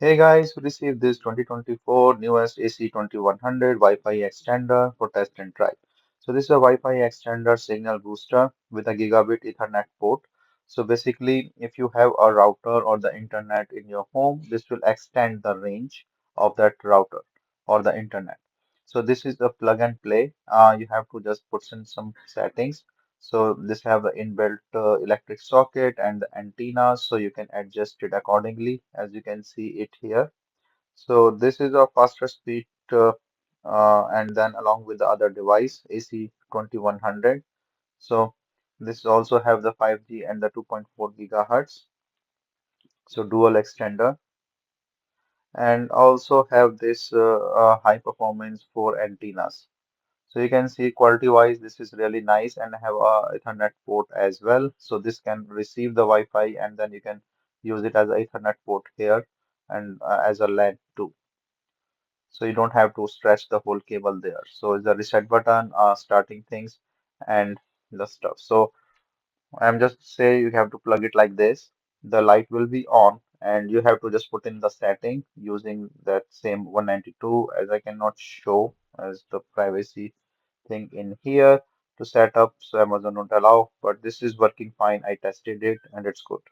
Hey guys, we received this 2024 newest AC2100 Wi-Fi extender for test and try. So this is a Wi-Fi extender signal booster with a Gigabit Ethernet port. So basically, if you have a router or the internet in your home, this will extend the range of that router or the internet. So this is a plug and play. You have to just put in some settings. So this have the inbuilt electric socket and the antenna, so you can adjust it accordingly, as you can see it here. So this is a faster speed, and then along with the other device, AC2100. So this also have the 5G and the 2.4 gigahertz, so dual extender, and also have this high performance for antennas. So you can see quality wise, this is really nice and have a Ethernet port as well. So this can receive the Wi-Fi and then you can use it as a Ethernet port here and as a LAN too. So you don't have to stretch the whole cable there. So it's the reset button, starting things and the stuff. So I'm just say you have to plug it like this. The light will be on and you have to just put in the setting using that same 192 as I cannot show as the privacy thing in here to set up, so Amazon won't allow, but this is working fine. I tested it and it's good.